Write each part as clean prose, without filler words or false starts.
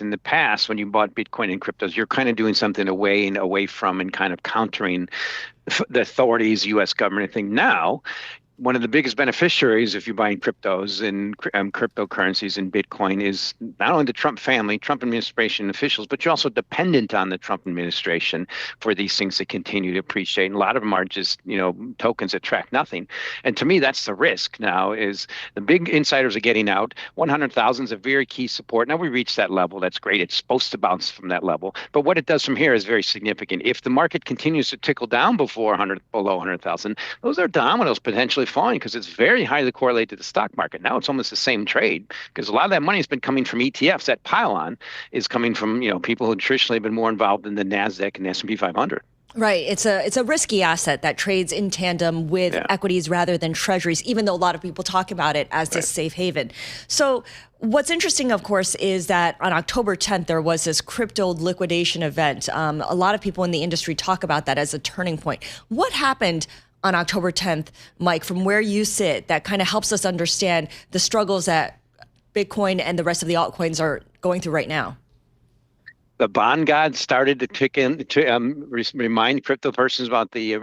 in the past, when you bought Bitcoin and cryptos, you're kind of doing something away from and kind of countering the authorities, U.S. government thing. Now, one of the biggest beneficiaries if you're buying cryptos and cryptocurrencies and Bitcoin is not only the Trump family, Trump administration officials, but you're also dependent on the Trump administration for these things to continue to appreciate. And a lot of them are just, tokens that track nothing. And to me, that's the risk now is the big insiders are getting out. 100,000 is a very key support. Now we reached that level. That's great. It's supposed to bounce from that level. But what it does from here is very significant. If the market continues to tickle down below 100,000, those are dominoes potentially falling because it's very highly correlated to the stock market. Now it's almost the same trade because a lot of that money has been coming from ETFs. That pile-on is coming from people who traditionally have been more involved in the NASDAQ and the S&P 500. Right. It's a risky asset that trades in tandem with equities rather than treasuries, even though a lot of people talk about it as this safe haven. So what's interesting, of course, is that on October 10th, there was this crypto liquidation event. A lot of people in the industry talk about that as a turning point. What happened on October 10th, Mike, from where you sit, that kind of helps us understand the struggles that Bitcoin and the rest of the altcoins are going through right now? The bond gods started to kick in to remind crypto persons about the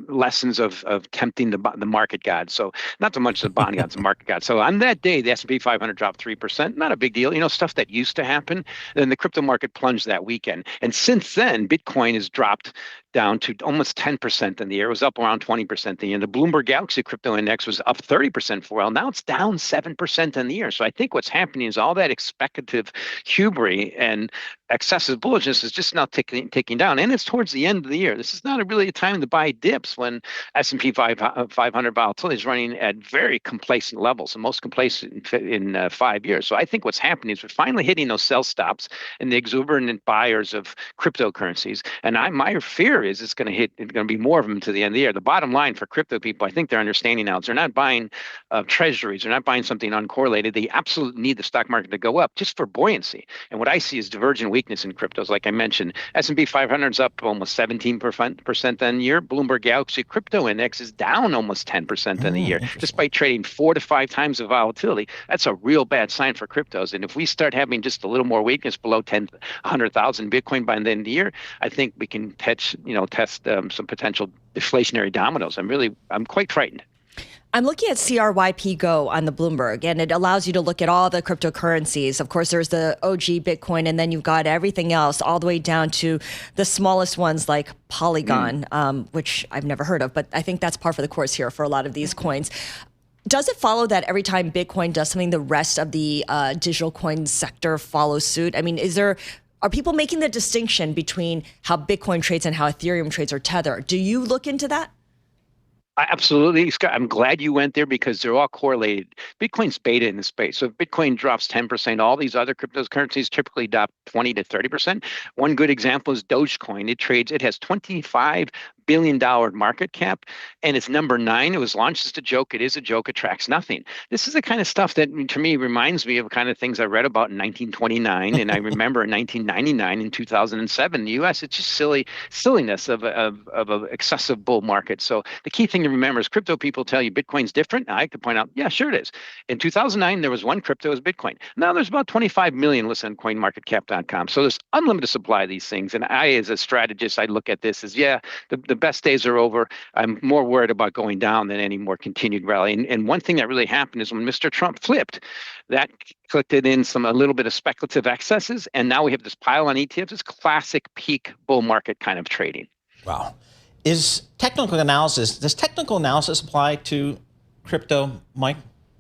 lessons of tempting the market gods. So not so much the bond gods, the market gods. So on that day, the S&P 500 dropped 3%. Not a big deal. Stuff that used to happen. Then the crypto market plunged that weekend. And since then, Bitcoin has dropped down to almost 10% in the year. It was up around 20% in the year. The Bloomberg Galaxy Crypto Index was up 30% for a while. Now it's down 7% in the year. So I think what's happening is all that speculative hubris and excessive bullishness is just now ticking down. And it's towards the end of the year. This is not really a time to buy dips when S&P 500 volatility is running at very complacent levels, the most complacent in 5 years. So I think what's happening is we're finally hitting those sell stops and the exuberant buyers of cryptocurrencies. And my fear is it's going to be more of them to the end of the year. The bottom line for crypto people, I think they're understanding now is they're not buying treasuries. They're not buying something uncorrelated. They absolutely need the stock market to go up just for buoyancy. And what I see is divergent weakness in cryptos. Like I mentioned, S&P 500 is up almost 17% in the year. Bloomberg Galaxy Crypto Index is down almost 10% in the year, despite trading 4 to 5 times the volatility. That's a real bad sign for cryptos. And if we start having just a little more weakness below 100,000 Bitcoin by the end of the year, I think we can test some potential deflationary dominoes. I'm quite frightened. I'm looking at CRYP Go on the Bloomberg, and it allows you to look at all the cryptocurrencies. Of course, there's the OG Bitcoin, and then you've got everything else all the way down to the smallest ones like Polygon, which I've never heard of, but I think that's par for the course here for a lot of these coins. Does it follow that every time Bitcoin does something, the rest of the digital coin sector follows suit? I mean, are people making the distinction between how Bitcoin trades and how Ethereum trades or Tether? Do you look into that? Absolutely, Scott. I'm glad you went there because they're all correlated. Bitcoin's beta in the space. So if Bitcoin drops 10%, all these other cryptocurrencies typically drop 20 to 30%. One good example is Dogecoin. It has $25 billion market cap, and it's number 9. It was launched as a joke. It is a joke. It tracks nothing. This is the kind of stuff that, to me, reminds me of kind of things I read about in 1929, and I remember in 1999 and 2007 in the U.S. It's just silliness of an excessive bull market. So the key thing to remember is crypto people tell you Bitcoin's different. I can point out, yeah, sure it is. In 2009, there was one crypto as Bitcoin. Now there's about 25 million listed on CoinMarketCap.com. So there's unlimited supply of these things. And I, as a strategist, I look at this as, the best days are over. I'm more worried about going down than any more continued rally. And one thing that really happened is when Mr. Trump flipped, that clicked in a little bit of speculative excesses. And now we have this pile on ETFs. It's classic peak bull market kind of trading. Wow. Does technical analysis apply to crypto, Mike?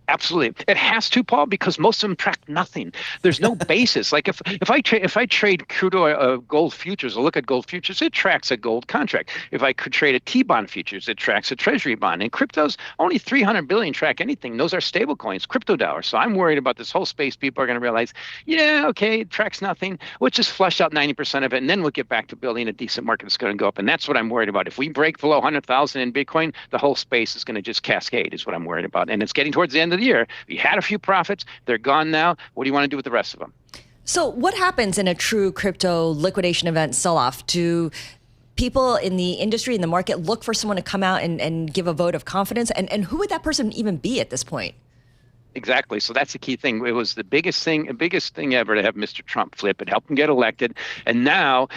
Absolutely. It has to, Paul, because most of them track nothing. There's no basis. Like if I trade crude oil, gold futures, or look at gold futures, it tracks a gold contract. If I could trade a T-bond futures, it tracks a treasury bond. And cryptos, only 300 billion track anything. Those are stable coins, crypto dollars. So I'm worried about this whole space. People are going to realize, it tracks nothing. We'll just flush out 90% of it, and then we'll get back to building a decent market that's going to go up. And that's what I'm worried about. If we break below 100,000 in Bitcoin, the whole space is going to just cascade is what I'm worried about. And it's getting towards the end of the year. We had a few profits. They're gone now. What do you want to do with the rest of them? So what happens in a true crypto liquidation event sell-off? Do people in the industry, in the market, look for someone to come out and give a vote of confidence? And who would that person even be at this point? Exactly. So that's the key thing. It was the biggest thing ever to have Mr. Trump flip. It helped him get elected. And now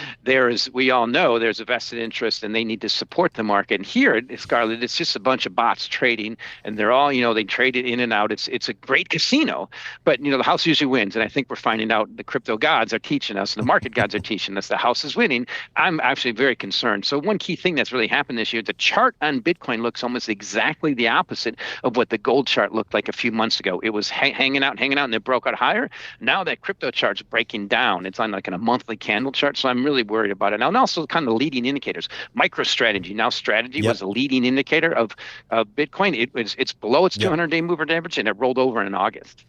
we all know there's a vested interest and they need to support the market. And here, Scarlett, it's just a bunch of bots trading and they're all, they trade it in and out. It's a great casino, but the house usually wins. And I think we're finding out the crypto gods are teaching us, the market gods are teaching us the house is winning. I'm actually very concerned. So one key thing that's really happened this year, the chart on Bitcoin looks almost exactly the opposite of what the gold chart looked like a few months ago. It was hanging out, and it broke out higher. Now that crypto chart's breaking down. It's on like a monthly candle chart, so I'm really worried about it now. And also kind of leading indicators. MicroStrategy. Now strategy was a leading indicator of Bitcoin. It's below its 200-day moving average, and it rolled over in August.